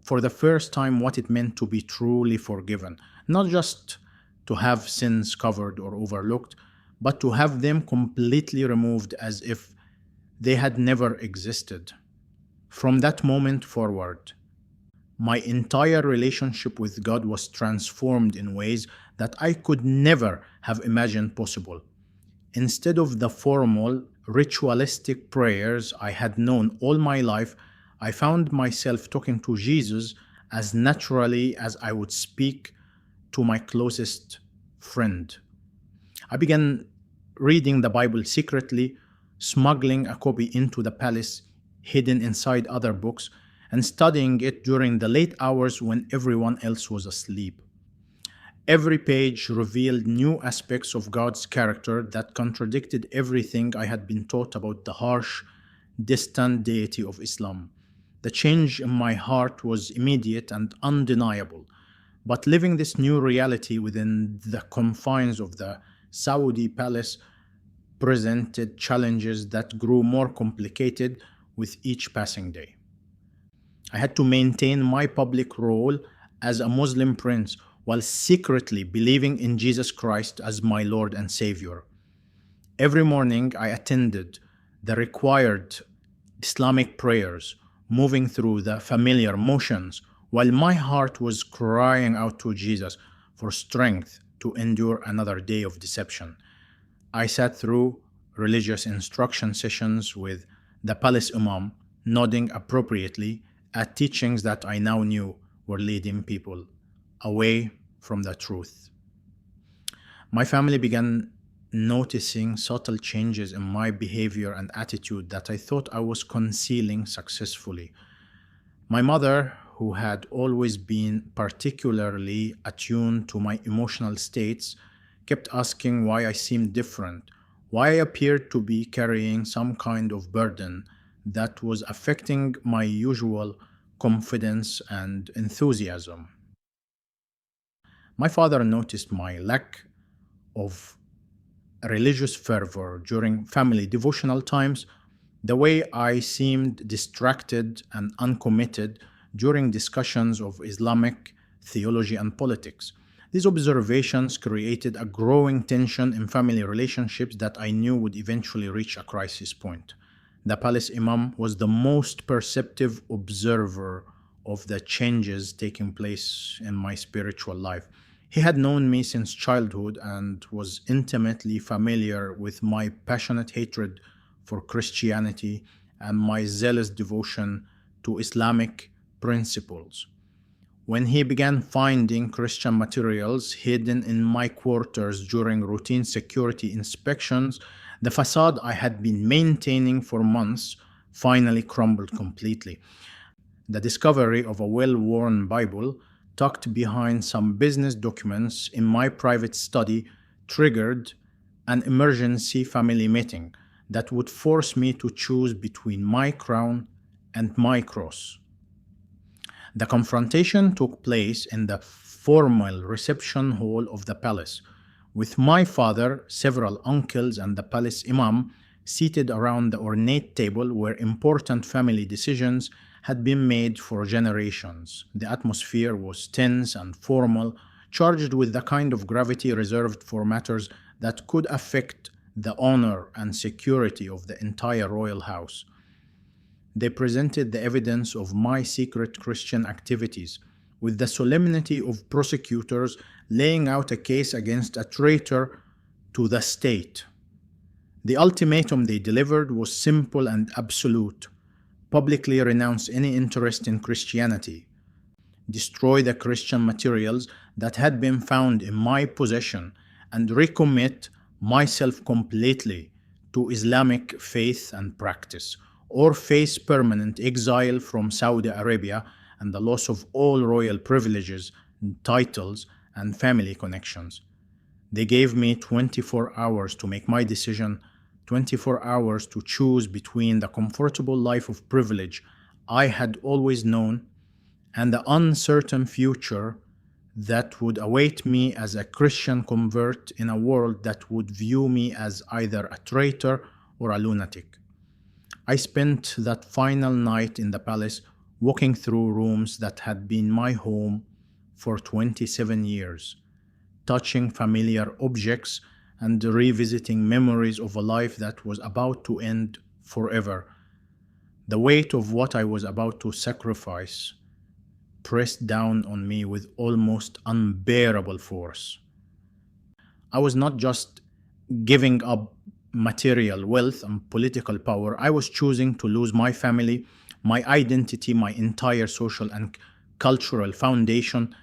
A: for the first time what it meant to be truly forgiven, not just to have sins covered or overlooked, but to have them completely removed as if they had never existed. From that moment forward, my entire relationship with God was transformed in ways that I could never have imagined possible. Instead of the formal, ritualistic prayers I had known all my life, I found myself talking to Jesus as naturally as I would speak to my closest friend. I began reading the Bible secretly, smuggling a copy into the palace, hidden inside other books, and studying it during the late hours when everyone else was asleep. Every page revealed new aspects of God's character that contradicted everything I had been taught about the harsh, distant deity of Islam. The change in my heart was immediate and undeniable, but living this new reality within the confines of the Saudi palace presented challenges that grew more complicated with each passing day. I had to maintain my public role as a Muslim prince while secretly believing in Jesus Christ as my Lord and Savior. Every morning I attended the required Islamic prayers, moving through the familiar motions, while my heart was crying out to Jesus for strength to endure another day of deception. I sat through religious instruction sessions with the palace imam, nodding appropriately at teachings that I now knew were leading people away from the truth. My family began noticing subtle changes in my behavior and attitude that I thought I was concealing successfully. My mother, who had always been particularly attuned to my emotional states, kept asking why I seemed different, why I appeared to be carrying some kind of burden that was affecting my usual confidence and enthusiasm. My father noticed my lack of religious fervor during family devotional times, the way I seemed distracted and uncommitted during discussions of Islamic theology and politics. These observations created a growing tension in family relationships that I knew would eventually reach a crisis point. The palace imam was the most perceptive observer of the changes taking place in my spiritual life. He had known me since childhood and was intimately familiar with my passionate hatred for Christianity and my zealous devotion to Islamic principles. When he began finding Christian materials hidden in my quarters during routine security inspections, the facade I had been maintaining for months finally crumbled completely. The discovery of a well-worn Bible tucked behind some business documents in my private study triggered an emergency family meeting that would force me to choose between my crown and my cross. The confrontation took place in the formal reception hall of the palace, with my father, several uncles, and the palace imam seated around the ornate table where important family decisions had been made for generations. The atmosphere was tense and formal, charged with the kind of gravity reserved for matters that could affect the honor and security of the entire royal house. They presented the evidence of my secret Christian activities with the solemnity of prosecutors laying out a case against a traitor to the state. The ultimatum they delivered was simple and absolute: publicly renounce any interest in Christianity, destroy the Christian materials that had been found in my possession, and recommit myself completely to Islamic faith and practice, or face permanent exile from Saudi Arabia and the loss of all royal privileges, titles, and family connections. They gave me 24 hours to make my decision, 24 hours to choose between the comfortable life of privilege I had always known and the uncertain future that would await me as a Christian convert in a world that would view me as either a traitor or a lunatic. I spent that final night in the palace walking through rooms that had been my home for 27 years, touching familiar objects, and revisiting memories of a life that was about to end forever. The weight of what I was about to sacrifice pressed down on me with almost unbearable force. I was not just giving up material wealth and political power, I was choosing to lose my family, my identity, my entire social and cultural foundation.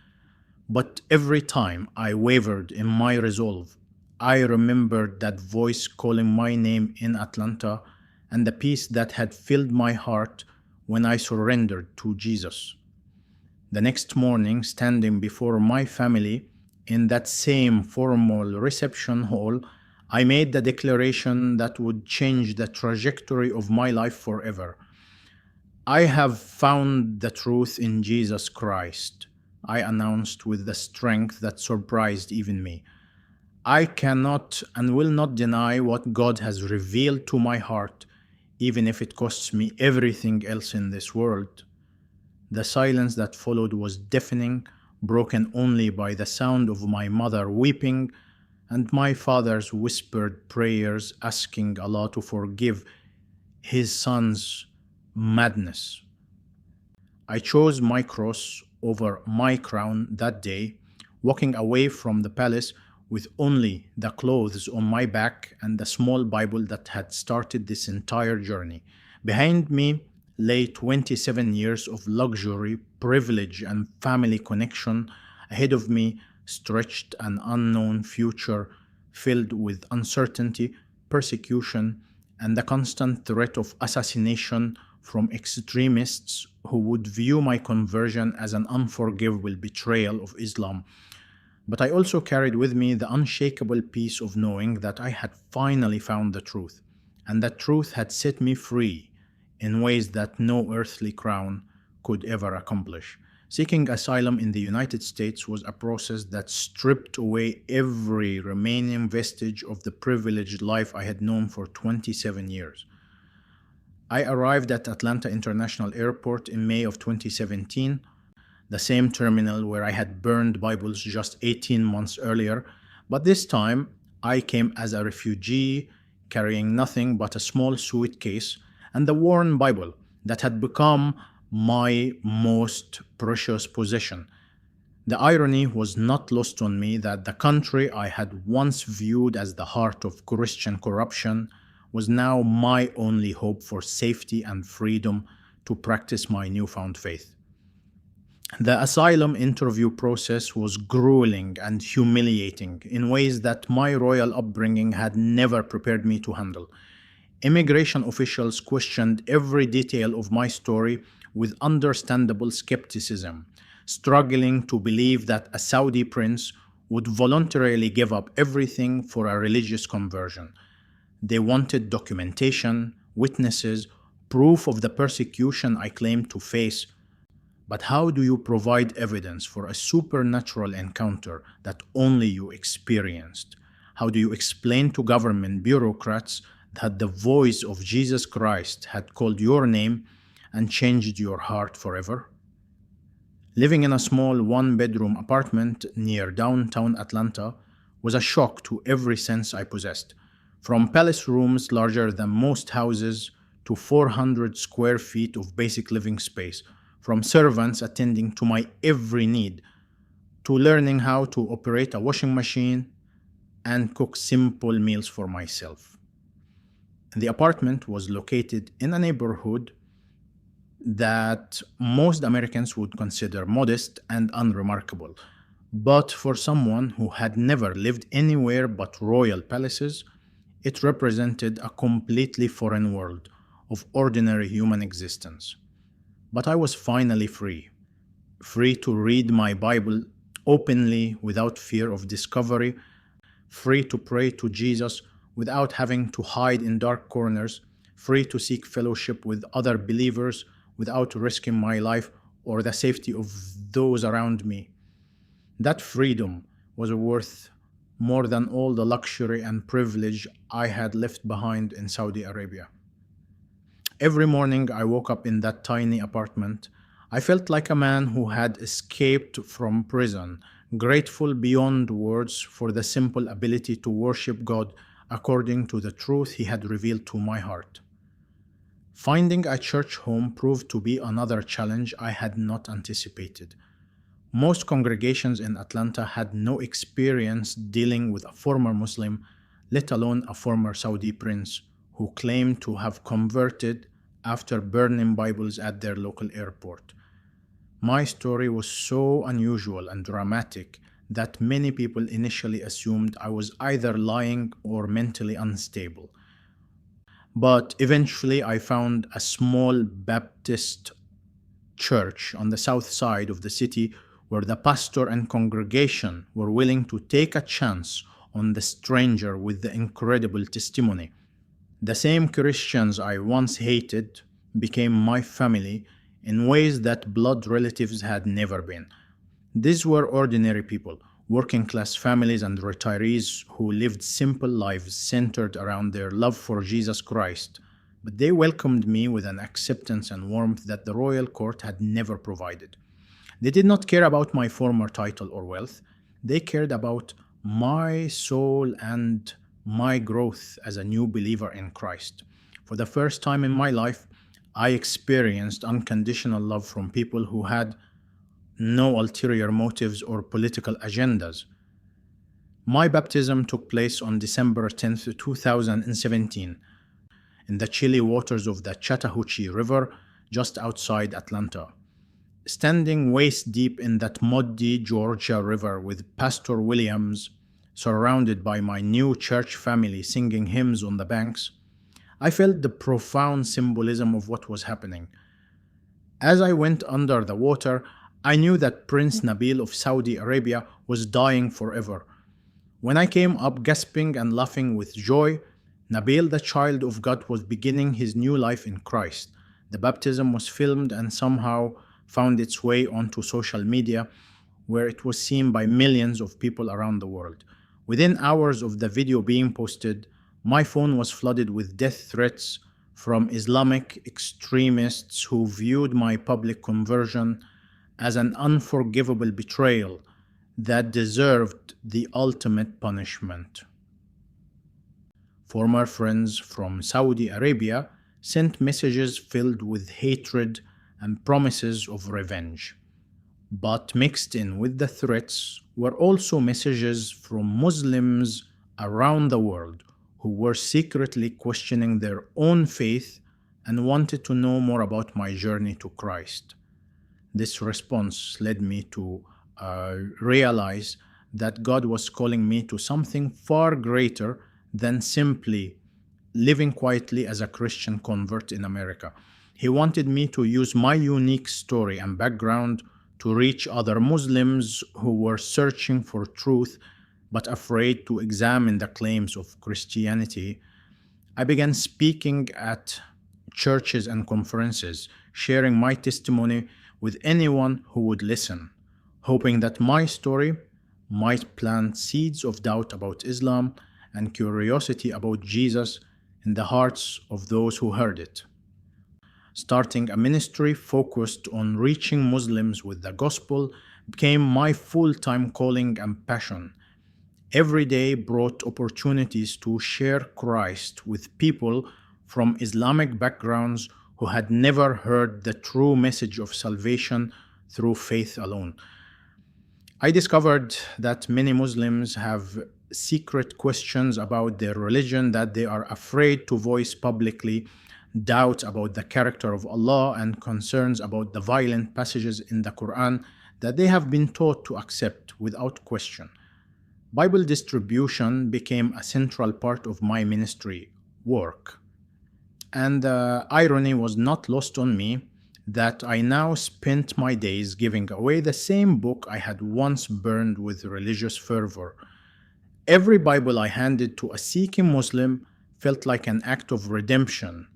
A: But every time I wavered in my resolve, I remembered that voice calling my name in Atlanta and the peace that had filled my heart when I surrendered to Jesus. The next morning, standing before my family in that same formal reception hall, I made the declaration that would change the trajectory of my life forever. I have found the truth in Jesus Christ, I announced with the strength that surprised even me. I cannot and will not deny what God has revealed to my heart, even if it costs me everything else in this world. The silence that followed was deafening, broken only by the sound of my mother weeping and my father's whispered prayers asking Allah to forgive his son's madness. I chose my cross over my crown that day, walking away from the palace with only the clothes on my back and the small Bible that had started this entire journey. Behind me lay 27 years of luxury, privilege, and family connection. Ahead of me stretched an unknown future filled with uncertainty, persecution, and the constant threat of assassination from extremists who would view my conversion as an unforgivable betrayal of Islam. But I also carried with me the unshakable peace of knowing that I had finally found the truth, and that truth had set me free in ways that no earthly crown could ever accomplish. Seeking asylum in the United States was a process that stripped away every remaining vestige of the privileged life I had known for 27 years. I arrived at Atlanta International Airport in May of 2017, the same terminal where I had burned Bibles just 18 months earlier, but this time I came as a refugee carrying nothing but a small suitcase and the worn Bible that had become my most precious possession. The irony was not lost on me that the country I had once viewed as the heart of Christian corruption was now my only hope for safety and freedom to practice my newfound faith. The asylum interview process was grueling and humiliating in ways that my royal upbringing had never prepared me to handle. Immigration officials questioned every detail of my story with understandable skepticism, struggling to believe that a Saudi prince would voluntarily give up everything for a religious conversion. They wanted documentation, witnesses, proof of the persecution I claimed to face. But how do you provide evidence for a supernatural encounter that only you experienced? How do you explain to government bureaucrats that the voice of Jesus Christ had called your name and changed your heart forever? Living in a small one-bedroom apartment near downtown Atlanta was a shock to every sense I possessed. From palace rooms larger than most houses to 400 square feet of basic living space, from servants attending to my every need, to learning how to operate a washing machine and cook simple meals for myself. The apartment was located in a neighborhood that most Americans would consider modest and unremarkable. But for someone who had never lived anywhere but royal palaces, it represented a completely foreign world of ordinary human existence. But I was finally free to read my Bible openly without fear of discovery, free to pray to Jesus without having to hide in dark corners, free to seek fellowship with other believers without risking my life or the safety of those around me. That freedom was worth more than all the luxury and privilege I had left behind in Saudi Arabia. Every morning I woke up in that tiny apartment. I felt like a man who had escaped from prison, grateful beyond words for the simple ability to worship God according to the truth He had revealed to my heart. Finding a church home proved to be another challenge I had not anticipated. Most congregations in Atlanta had no experience dealing with a former Muslim, let alone a former Saudi prince who claimed to have converted after burning Bibles at their local airport. My story was so unusual and dramatic that many people initially assumed I was either lying or mentally unstable. But eventually, I found a small Baptist church on the south side of the city where the pastor and congregation were willing to take a chance on the stranger with the incredible testimony. The same Christians I once hated became my family in ways that blood relatives had never been. These were ordinary people, working class families and retirees who lived simple lives centered around their love for Jesus Christ, but they welcomed me with an acceptance and warmth that the royal court had never provided. They did not care about my former title or wealth. They cared about my soul and my growth as a new believer in Christ. For the first time in my life, I experienced unconditional love from people who had no ulterior motives or political agendas. My baptism took place on December 10th, 2017, in the chilly waters of the Chattahoochee River just outside Atlanta. Standing waist deep in that muddy Georgia River with Pastor Williams, surrounded by my new church family singing hymns on the banks, I felt the profound symbolism of what was happening. As I went under the water, I knew that Prince Nabil of Saudi Arabia was dying forever. When I came up gasping and laughing with joy, Nabil, the child of God, was beginning his new life in Christ. The baptism was filmed and somehow found its way onto social media, where it was seen by millions of people around the world. Within hours of the video being posted, my phone was flooded with death threats from Islamic extremists who viewed my public conversion as an unforgivable betrayal that deserved the ultimate punishment. Former friends from Saudi Arabia sent messages filled with hatred and promises of revenge. But mixed in with the threats were also messages from Muslims around the world who were secretly questioning their own faith and wanted to know more about my journey to Christ. This response led me to realize that God was calling me to something far greater than simply living quietly as a Christian convert in America. He wanted me to use my unique story and background to reach other Muslims who were searching for truth but afraid to examine the claims of Christianity. I began speaking at churches and conferences, sharing my testimony with anyone who would listen, hoping that my story might plant seeds of doubt about Islam and curiosity about Jesus in the hearts of those who heard it. Starting a ministry focused on reaching Muslims with the gospel became my full-time calling and passion. Every day brought opportunities to share Christ with people from Islamic backgrounds who had never heard the true message of salvation through faith alone. I discovered that many Muslims have secret questions about their religion that they are afraid to voice publicly, doubts about the character of Allah, and concerns about the violent passages in the Quran that they have been taught to accept without question. Bible distribution became a central part of my ministry work. And the irony was not lost on me that I now spent my days giving away the same book I had once burned with religious fervor. Every Bible I handed to a seeking Muslim felt like an act of redemption,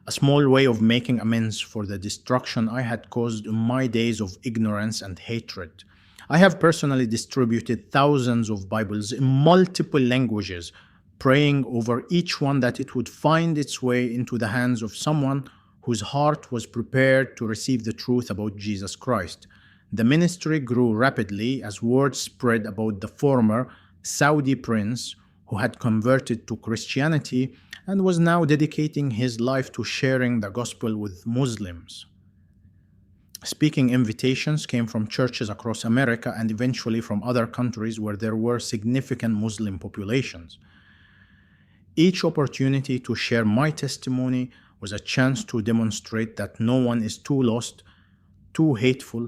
A: a small way of making amends for the destruction I had caused in my days of ignorance and hatred. I have personally distributed thousands of Bibles in multiple languages, praying over each one that it would find its way into the hands of someone whose heart was prepared to receive the truth about Jesus Christ. The ministry grew rapidly as word spread about the former Saudi prince who had converted to Christianity and was now dedicating his life to sharing the gospel with Muslims. Speaking invitations came from churches across America and eventually from other countries where there were significant Muslim populations. Each opportunity to share my testimony was a chance to demonstrate that no one is too lost, too hateful,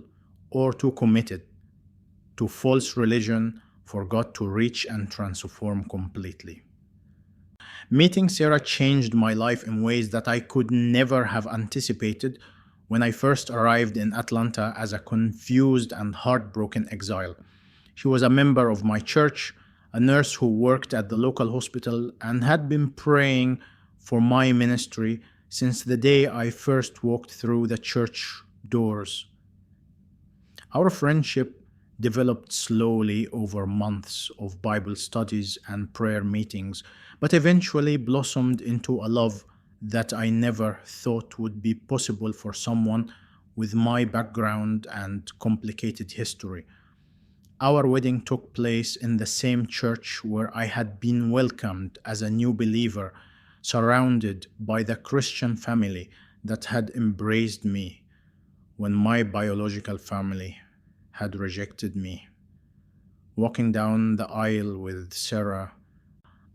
A: or too committed to false religion for God to reach and transform completely. Meeting Sarah changed my life in ways that I could never have anticipated when I first arrived in Atlanta as a confused and heartbroken exile. She was a member of my church, a nurse who worked at the local hospital, and had been praying for my ministry since the day I first walked through the church doors. Our friendship developed slowly over months of Bible studies and prayer meetings, but eventually blossomed into a love that I never thought would be possible for someone with my background and complicated history. Our wedding took place in the same church where I had been welcomed as a new believer, surrounded by the Christian family that had embraced me when my biological family had rejected me. Walking down the aisle with Sarah,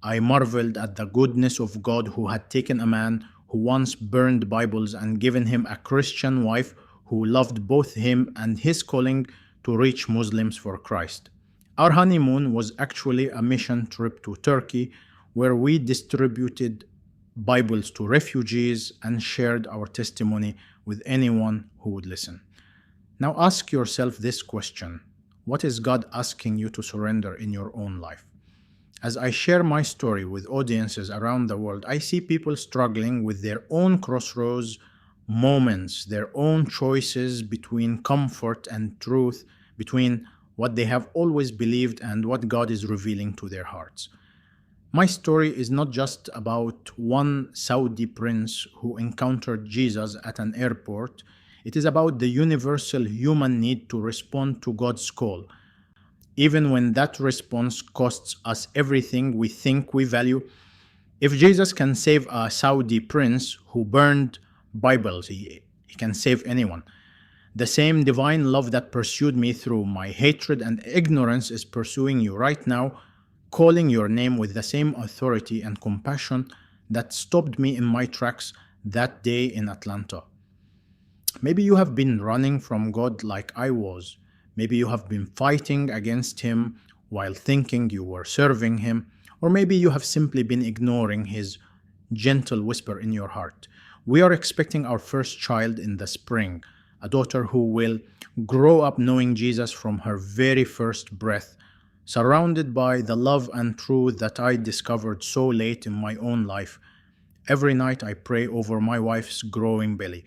A: I marveled at the goodness of God who had taken a man who once burned Bibles and given him a Christian wife who loved both him and his calling to reach Muslims for Christ. Our honeymoon was actually a mission trip to Turkey where we distributed Bibles to refugees and shared our testimony with anyone who would listen. Now ask yourself this question: what is God asking you to surrender in your own life? As I share my story with audiences around the world, I see people struggling with their own crossroads moments, their own choices between comfort and truth, between what they have always believed and what God is revealing to their hearts. My story is not just about one Saudi prince who encountered Jesus at an airport. It is about the universal human need to respond to God's call, even when that response costs us everything we think we value. If Jesus can save a Saudi prince who burned Bibles, he can save anyone. The same divine love that pursued me through my hatred and ignorance is pursuing you right now, calling your name with the same authority and compassion that stopped me in my tracks that day in Atlanta. Maybe you have been running from God like I was. Maybe you have been fighting against Him while thinking you were serving Him. Or maybe you have simply been ignoring His gentle whisper in your heart. We are expecting our first child in the spring, a daughter who will grow up knowing Jesus from her very first breath, surrounded by the love and truth that I discovered so late in my own life. Every night I pray over my wife's growing belly,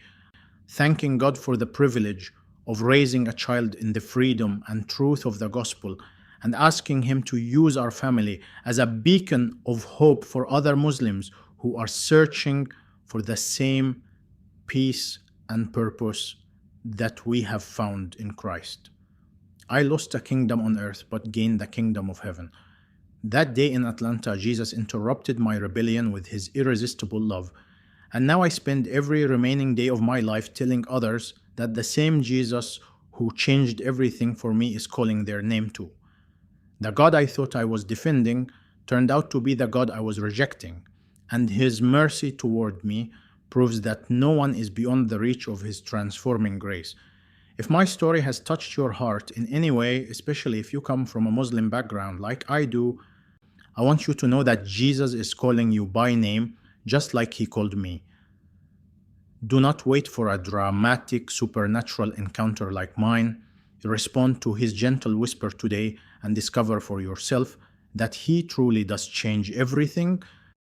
A: thanking God for the privilege of raising a child in the freedom and truth of the gospel, and asking Him to use our family as a beacon of hope for other Muslims who are searching for the same peace and purpose that we have found in Christ. I lost a kingdom on earth but gained the kingdom of heaven. That day in Atlanta, Jesus interrupted my rebellion with His irresistible love. And now I spend every remaining day of my life telling others that the same Jesus who changed everything for me is calling their name too. The God I thought I was defending turned out to be the God I was rejecting, and His mercy toward me proves that no one is beyond the reach of His transforming grace. If my story has touched your heart in any way, especially if you come from a Muslim background like I do, I want you to know that Jesus is calling you by name, just like He called me. Do not wait for a dramatic supernatural encounter like mine. Respond to His gentle whisper today and discover for yourself that He truly does change everything